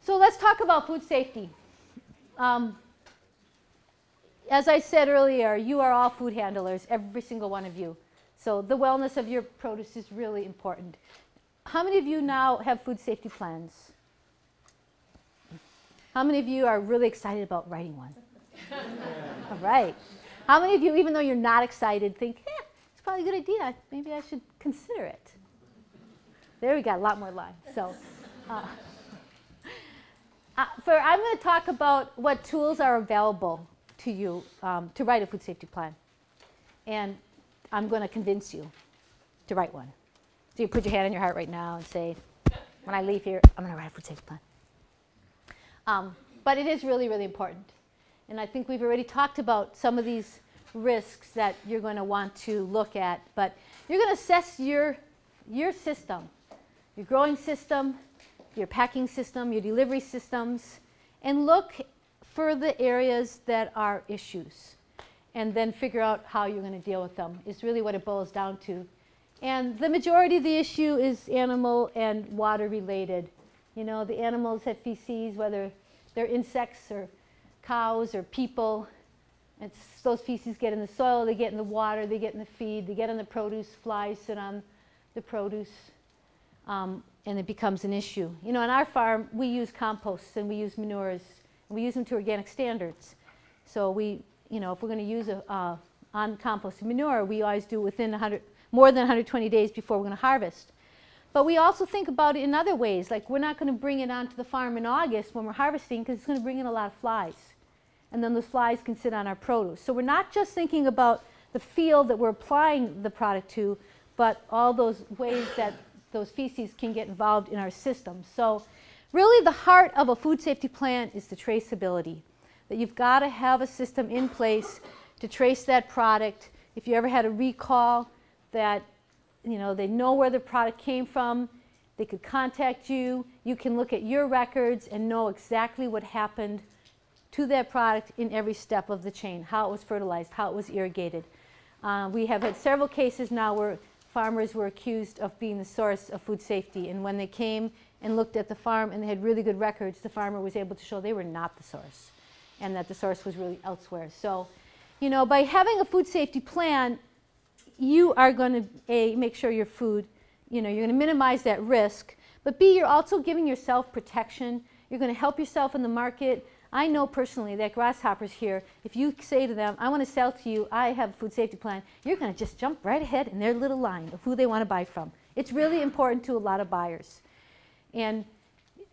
So let's talk about food safety. As I said earlier, you are all food handlers, every single one of you. So the wellness of your produce is really important. How many of you now have food safety plans? How many of you are really excited about writing one? All right. How many of you, even though you're not excited, think, it's probably a good idea. Maybe I should consider it. There we got a lot more lines. So, I'm going to talk about what tools are available to you to write a food safety plan. And I'm going to convince you to write one. So you put your hand on your heart right now and say, when I leave here, I'm going to write a food safety plan. But it is really, really important. And I think we've already talked about some of these risks that you're going to want to look at. But you're going to assess your system, your growing system, your packing system, your delivery systems, and look for the areas that are issues. And then figure out how you're going to deal with them is really what it boils down to. And the majority of the issue is animal and water related. You know, the animals have feces, whether they're insects or cows or people. Those feces get in the soil, they get in the water, they get in the feed, they get on the produce, flies sit on the produce, and it becomes an issue. You know, on our farm, we use composts and we use manures, and we use them to organic standards. So we, you know, if we're going to use uncomposted manure, we always do it within more than 120 days before we're going to harvest. But we also think about it in other ways, like we're not going to bring it onto the farm in August when we're harvesting because it's going to bring in a lot of flies. And then those flies can sit on our produce. So we're not just thinking about the field that we're applying the product to, but all those ways that those feces can get involved in our system. So really the heart of a food safety plan is the traceability. That you've got to have a system in place to trace that product. If you ever had a recall, that you know, they know where the product came from, they could contact you, you can look at your records and know exactly what happened to that product in every step of the chain, how it was fertilized, how it was irrigated. We have had several cases now where farmers were accused of being the source of food safety, and when they came and looked at the farm and they had really good records, the farmer was able to show they were not the source and that the source was really elsewhere. So, you know, by having a food safety plan, you are going to, A, make sure your food, you know, you're going to minimize that risk, but B, you're also giving yourself protection. You're going to help yourself in the market. I know personally that grasshoppers here, if you say to them, I want to sell to you, I have a food safety plan, you're going to just jump right ahead in their little line of who they want to buy from. It's really important to a lot of buyers. And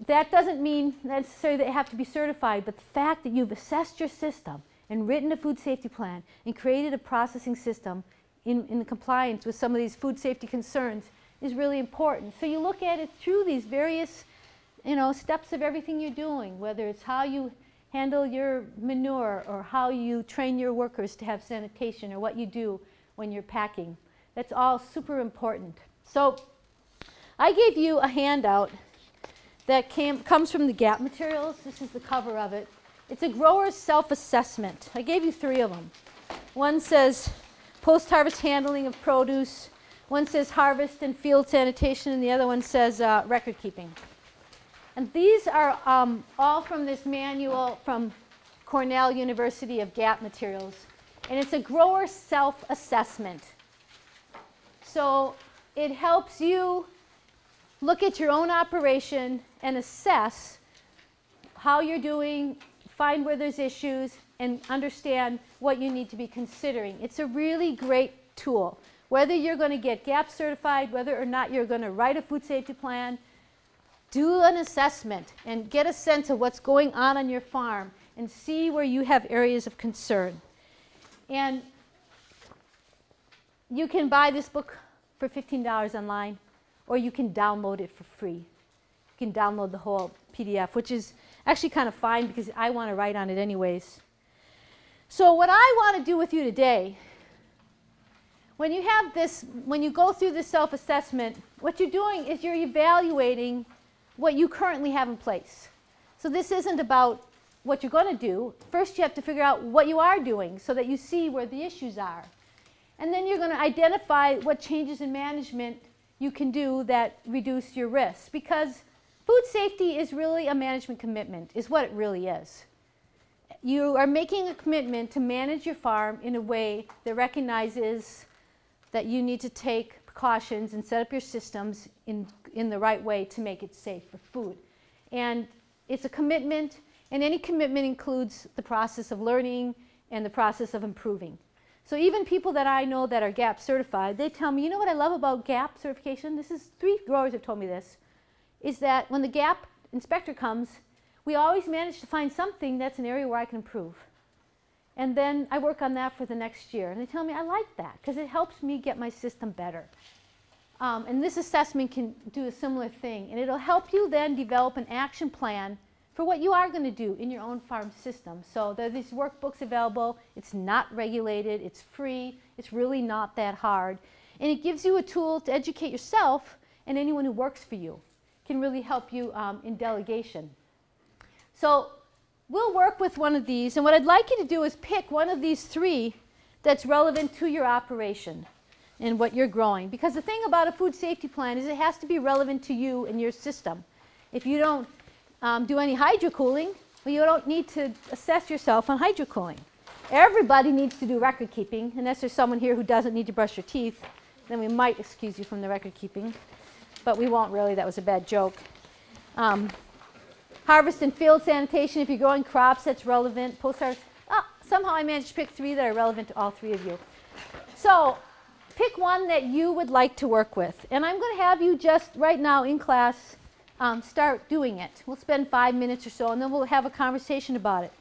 that doesn't mean necessarily that they have to be certified, but the fact that you've assessed your system and written a food safety plan and created a processing system in compliance with some of these food safety concerns is really important. So you look at it through these various, you know, steps of everything you're doing, whether it's how you handle your manure or how you train your workers to have sanitation or what you do when you're packing. That's all super important. So I gave you a handout that comes from the GAP materials. This is the cover of it. It's a grower's self-assessment. I gave you 3 of them. One says post-harvest handling of produce. One says harvest and field sanitation, and the other one says record keeping. And these are all from this manual from Cornell University of GAP materials. And it's a grower self-assessment. So it helps you look at your own operation and assess how you're doing, find where there's issues, and understand what you need to be considering. It's a really great tool. Whether you're going to get GAP certified, whether or not you're going to write a food safety plan, do an assessment and get a sense of what's going on your farm and see where you have areas of concern. And you can buy this book for $15 online, or you can download it for free. You can download the whole PDF, which is actually kind of fine because I want to write on it anyways. So what I want to do with you today, when you have this, when you go through this self-assessment, what you're doing is you're evaluating what you currently have in place. So this isn't about what you're going to do. First you have to figure out what you are doing so that you see where the issues are. And then you're going to identify what changes in management you can do that reduce your risks. Because Food safety is really a management commitment, is what it really is. You are making a commitment to manage your farm in a way that recognizes that you need to take precautions and set up your systems in the right way to make it safe for food. And it's a commitment, and any commitment includes the process of learning and the process of improving. So even people that I know that are GAP certified, they tell me, you know what I love about GAP certification? This is 3 growers have told me this, is that when the GAP inspector comes, we always manage to find something that's an area where I can improve. And then I work on that for the next year. And they tell me I like that because it helps me get my system better. And this assessment can do a similar thing. And it'll help you then develop an action plan for what you are going to do in your own farm system. So there are these workbooks available. It's not regulated. It's free. It's really not that hard. And it gives you a tool to educate yourself, and anyone who works for you can really help you in delegation. So we'll work with one of these. And what I'd like you to do is pick one of these 3 that's relevant to your operation and what you're growing. Because the thing about a food safety plan is it has to be relevant to you and your system. If you don't do any hydrocooling, well, you don't need to assess yourself on hydrocooling. Everybody needs to do record keeping, unless there's someone here who doesn't need to brush your teeth. Then we might excuse you from the record keeping, but we won't really. That was a bad joke. Harvest and field sanitation, if you're growing crops, that's relevant. Post-harvest, somehow I managed to pick 3 that are relevant to all 3 of you. So pick one that you would like to work with. And I'm going to have you just right now in class start doing it. We'll spend 5 minutes or so, and then we'll have a conversation about it.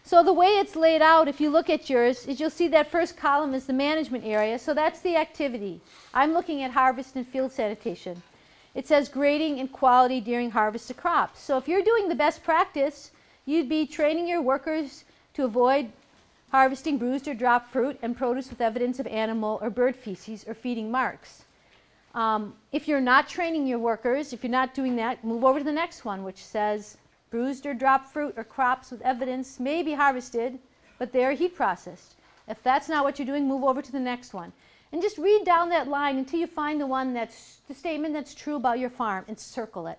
So the way it's laid out, if you look at yours, is you'll see that first column is the management area. So that's the activity. I'm looking at harvest and field sanitation. It says grading and quality during harvest of crops. So if you're doing the best practice, you'd be training your workers to avoid harvesting bruised or dropped fruit and produce with evidence of animal or bird feces or feeding marks. If you're not training your workers, if you're not doing that, move over to the next one, which says bruised or dropped fruit or crops with evidence may be harvested, but they are heat processed. If that's not what you're doing, move over to the next one. And just read down that line until you find the one that's the statement that's true about your farm, and circle it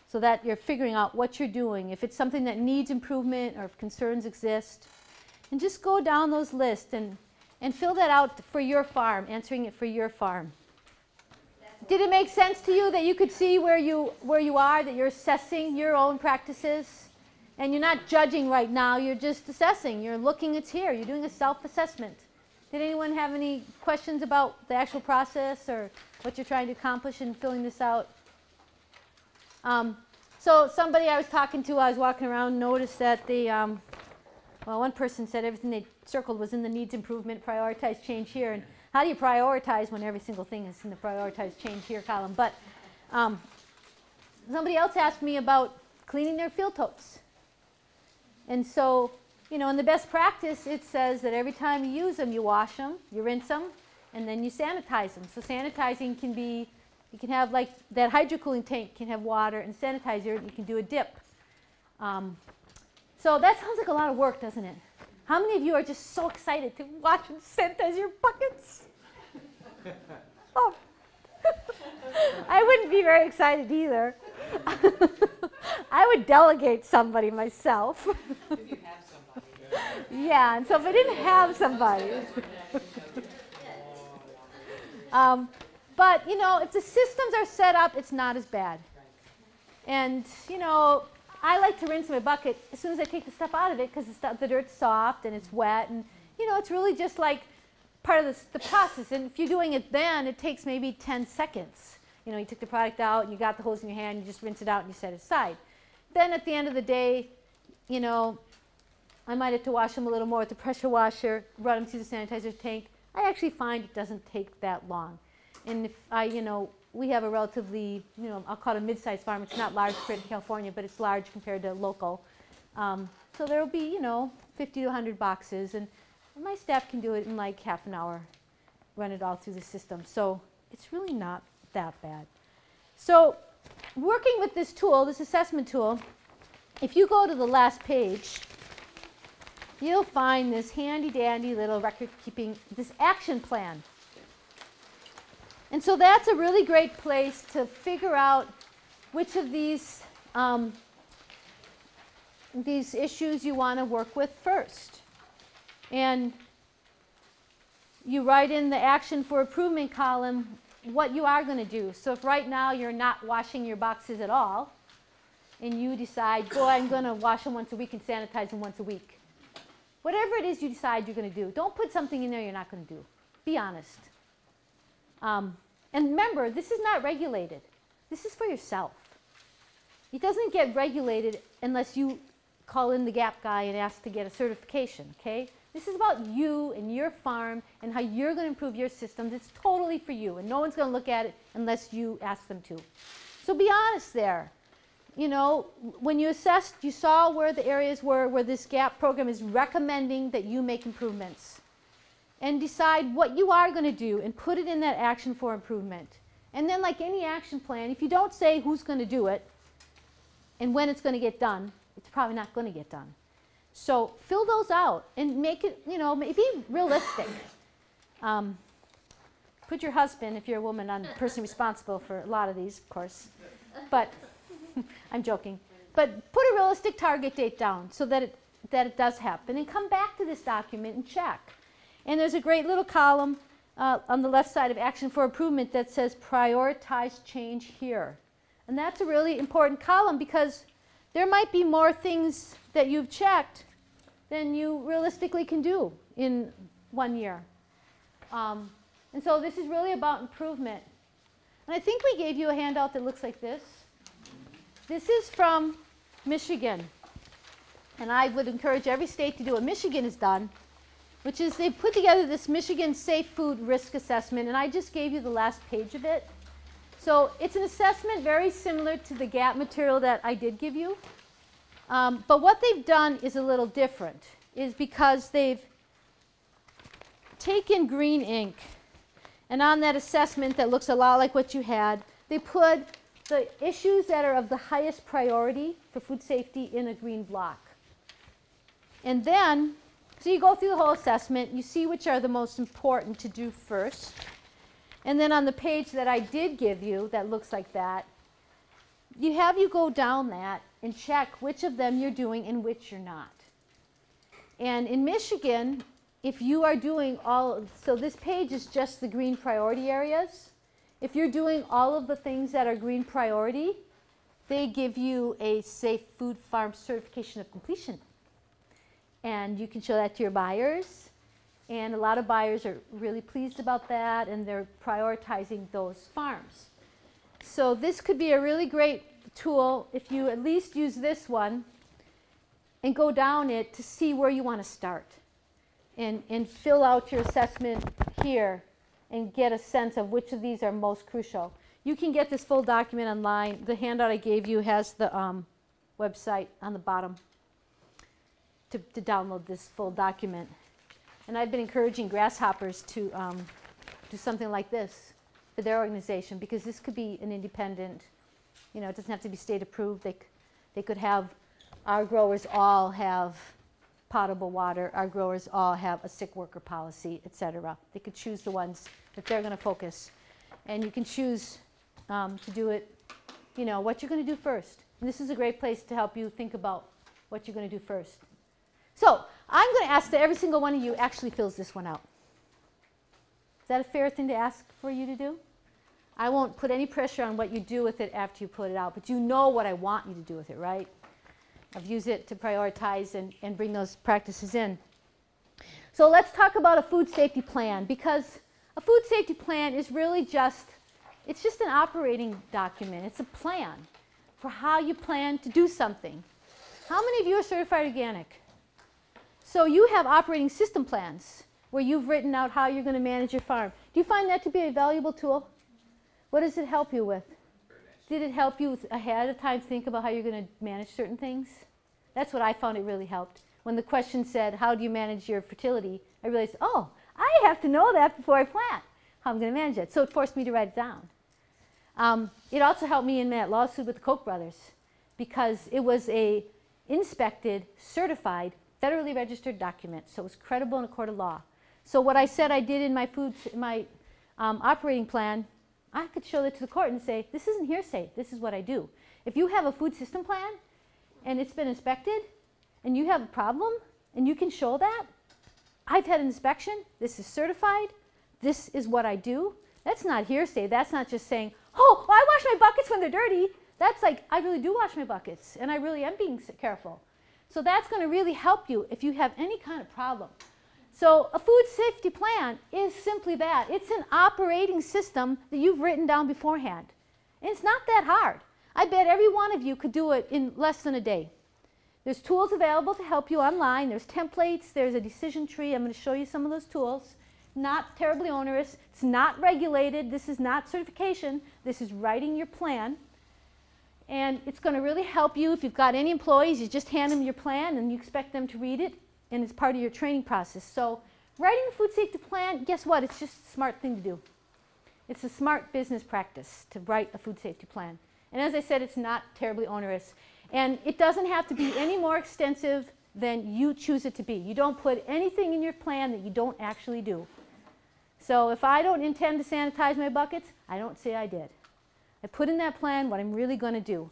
so that you're figuring out what you're doing, if it's something that needs improvement or if concerns exist. And just go down those lists and fill that out for your farm, answering it for your farm. Did it make sense to you that you could see where you are, that you're assessing your own practices? And you're not judging right now, you're just assessing. You're looking, it's here. You're doing a self-assessment. Did anyone have any questions about the actual process or what you're trying to accomplish in filling this out? So somebody I was talking to, I was walking around, noticed that the, well, one person said everything they circled was in the needs improvement, prioritize change here. And how do you prioritize when every single thing is in the prioritize change here column? But somebody else asked me about cleaning their field totes. And so, you know, in the best practice, it says that every time you use them, you wash them, you rinse them, and then you sanitize them. So sanitizing can be, you can have like that hydrocooling tank can have water and sanitizer, and you can do a dip. So that sounds like a lot of work, doesn't it? How many of you are just so excited to wash and sanitize your buckets? Oh. I wouldn't be very excited either. I would delegate somebody myself. If you have somebody. Yeah, and so if I didn't have somebody. But, you know, if the systems are set up, it's not as bad. And, you know, I like to rinse my bucket as soon as I take the stuff out of it because the dirt's soft and it's wet. And, you know, it's really just like part of the process. And if you're doing it then, it takes maybe 10 seconds. You know, you took the product out and you got the hose in your hand, you just rinse it out and you set it aside. Then at the end of the day, you know, I might have to wash them a little more with the pressure washer, run them through the sanitizer tank. I actually find it doesn't take that long. And if I, you know, we have a relatively, you know, I'll call it a mid-sized farm. It's not large compared to California, but it's large compared to local. So there will be, you know, 50 to 100 boxes. And my staff can do it in like half an hour, run it all through the system. So it's really not that bad. So working with this tool, this assessment tool, if you go to the last page, you'll find this handy-dandy little record-keeping, this action plan. And so that's a really great place to figure out which of these issues you want to work with first. And you write in the action for improvement column what you are going to do. So if right now you're not washing your boxes at all, and you decide, boy, I'm going to wash them once a week and sanitize them once a week. Whatever it is you decide you're going to do, don't put something in there you're not going to do. Be honest. And remember, this is not regulated. This is for yourself. It doesn't get regulated unless you call in the GAP guy and ask to get a certification, okay? This is about you and your farm and how you're going to improve your systems. It's totally for you, and no one's going to look at it unless you ask them to. So be honest there. You know, when you assessed, you saw where the areas were where this GAP program is recommending that you make improvements. And decide what you are going to do and put it in that action for improvement. And then like any action plan, if you don't say who's going to do it and when it's going to get done, it's probably not going to get done. So fill those out and make it, you know, be realistic. Put your husband, if you're a woman, on the person responsible for a lot of these, of course. But I'm joking. But put a realistic target date down so that it does happen. And come back to this document and check. And there's a great little column on the left side of Action for Improvement that says prioritize change here. And that's a really important column because there might be more things that you've checked than you realistically can do in 1 year. And so this is really about improvement. And I think we gave you a handout that looks like this. This is from Michigan. And I would encourage every state to do what Michigan has done, which is they've put together this Michigan Safe Food Risk Assessment, and I just gave you the last page of it. So it's an assessment very similar to the GAP material that I did give you. But what they've done is a little different, is because they've taken green ink, and on that assessment that looks a lot like what you had, they put the issues that are of the highest priority for food safety in a green block. And then, so you go through the whole assessment, you see which are the most important to do first. And then on the page that I did give you that looks like that, you go down that and check which of them you're doing and which you're not. And in Michigan, if you are doing so this page is just the green priority areas. If you're doing all of the things that are green priority, they give you a Safe Food Farm Certification of Completion. And you can show that to your buyers. And a lot of buyers are really pleased about that, and they're prioritizing those farms. So this could be a really great tool if you at least use this one and go down it to see where you want to start. And fill out your assessment here and get a sense of which of these are most crucial. You can get this full document online. The handout I gave you has the website on the bottom to download this full document. And I've been encouraging Grasshoppers to do something like this for their organization, because this could be an independent, it doesn't have to be state approved. They could have, our growers all have potable water, our growers all have a sick worker policy, etc. They could choose the ones that they're going to focus. And you can choose to do it, what you're going to do first. And this is a great place to help you think about what you're going to do first. So I'm going to ask that every single one of you actually fills this one out. Is that a fair thing to ask for you to do? I won't put any pressure on what you do with it after you put it out, but you know what I want you to do with it, right? I've used it to prioritize and bring those practices in. So let's talk about a food safety plan, because a food safety plan is really it's just an operating document. It's a plan for how you plan to do something. How many of you are certified organic? So you have operating system plans where you've written out how you're going to manage your farm. Do you find that to be a valuable tool? What does it help you with? Did it help you ahead of time think about how you're going to manage certain things? That's what I found it really helped. When the question said, how do you manage your fertility? I realized, oh, I have to know that before I plant, how I'm going to manage it. So it forced me to write it down. It also helped me in that lawsuit with the Koch brothers, because it was a inspected, certified, federally registered document. So it was credible in a court of law. So what I said I did in my operating plan I could show that to the court and say, this isn't hearsay, this is what I do. If you have a food system plan and it's been inspected and you have a problem and you can show that, I've had an inspection, this is certified, this is what I do. That's not hearsay. That's not just saying, oh, well, I wash my buckets when they're dirty. That's like, I really do wash my buckets and I really am being careful. So that's going to really help you if you have any kind of problem. So a food safety plan is simply that. It's an operating system that you've written down beforehand. And it's not that hard. I bet every one of you could do it in less than a day. There's tools available to help you online. There's templates. There's a decision tree. I'm going to show you some of those tools. Not terribly onerous. It's not regulated. This is not certification. This is writing your plan. And it's going to really help you. If you've got any employees, you just hand them your plan and you expect them to read it. And it's part of your training process. So writing a food safety plan, guess what? It's just a smart thing to do. It's a smart business practice to write a food safety plan. And as I said, it's not terribly onerous. And it doesn't have to be any more extensive than you choose it to be. You don't put anything in your plan that you don't actually do. So if I don't intend to sanitize my buckets, I don't say I did. I put in that plan what I'm really going to do.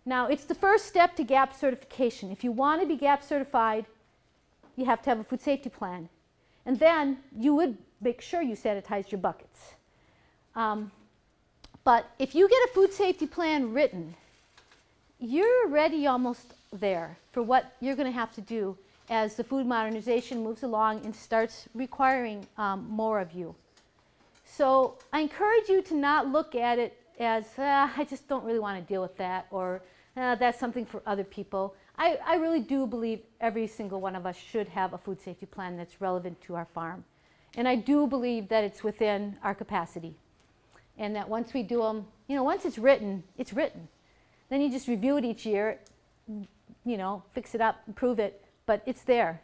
Now, it's the first step to GAP certification. If you want to be GAP certified, you have to have a food safety plan. And then you would make sure you sanitize your buckets. But if you get a food safety plan written, you're already almost there for what you're going to have to do as the food modernization moves along and starts requiring more of you. So I encourage you to not look at it as, I just don't really want to deal with that, or that's something for other people. I really do believe every single one of us should have a food safety plan that's relevant to our farm. And I do believe that it's within our capacity. And that once we do them, once it's written, it's written. Then you just review it each year, fix it up, improve it, but it's there.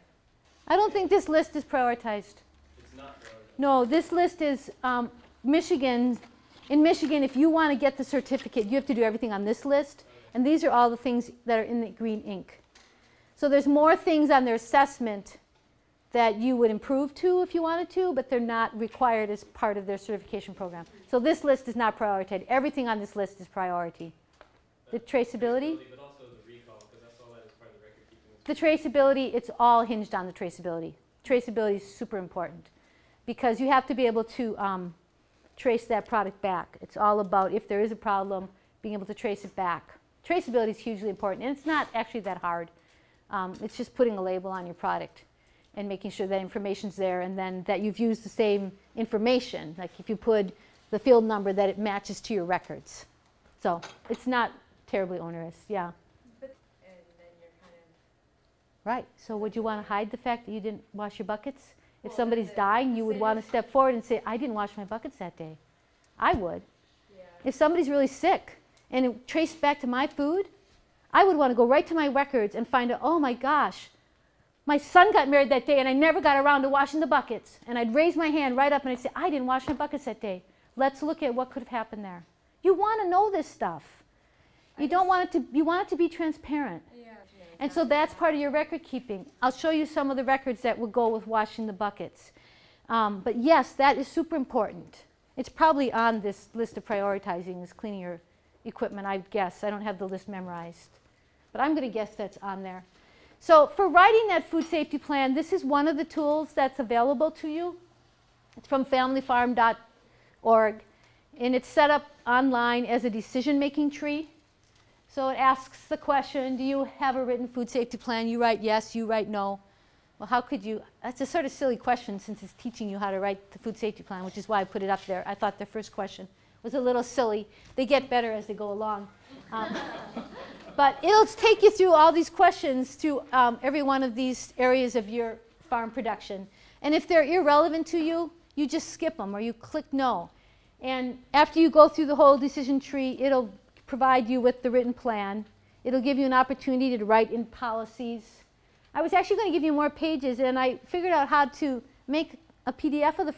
I don't think this list is prioritized. It's not prioritized. No, this list is Michigan. In Michigan, if you want to get the certificate, you have to do everything on this list. And these are all the things that are in the green ink. So there's more things on their assessment that you would improve to if you wanted to, but they're not required as part of their certification program. So this list is not prioritized. Everything on this list is priority. The traceability? But also the recall, because that's all that is part of the record keeping. The traceability, it's all hinged on the traceability. Traceability is super important because you have to be able to trace that product back. It's all about, if there is a problem, being able to trace it back. Traceability is hugely important, and it's not actually that hard. It's just putting a label on your product and making sure that information's there, and then that you've used the same information. Like if you put the field number, that it matches to your records. So it's not terribly onerous, yeah. And then you're kind of... Right, so would you want to hide the fact that you didn't wash your buckets? If somebody's dying, you would want to step forward and say, I didn't wash my buckets that day. I would. Yeah. If somebody's really sick and it traced back to my food, I would want to go right to my records and find out, oh my gosh, my son got married that day and I never got around to washing the buckets. And I'd raise my hand right up and I'd say, I didn't wash my buckets that day. Let's look at what could have happened there. You want to know this stuff. You don't want it to, you want it to be transparent. Yeah. And so that's part of your record keeping. I'll show you some of the records that will go with washing the buckets. But yes, that is super important. It's probably on this list of prioritizing, is cleaning your equipment, I guess. I don't have the list memorized. But I'm going to guess that's on there. So for writing that food safety plan, this is one of the tools that's available to you. It's from familyfarm.org. And it's set up online as a decision-making tree. So it asks the question, do you have a written food safety plan? You write yes, you write no. Well, how could you? That's a sort of silly question since it's teaching you how to write the food safety plan, which is why I put it up there. I thought the first question was a little silly. They get better as they go along. But it'll take you through all these questions through every one of these areas of your farm production. And if they're irrelevant to you, you just skip them or you click no. And after you go through the whole decision tree, it'll provide you with the written plan. It'll give you an opportunity to write in policies. I was actually going to give you more pages, and I figured out how to make a PDF of the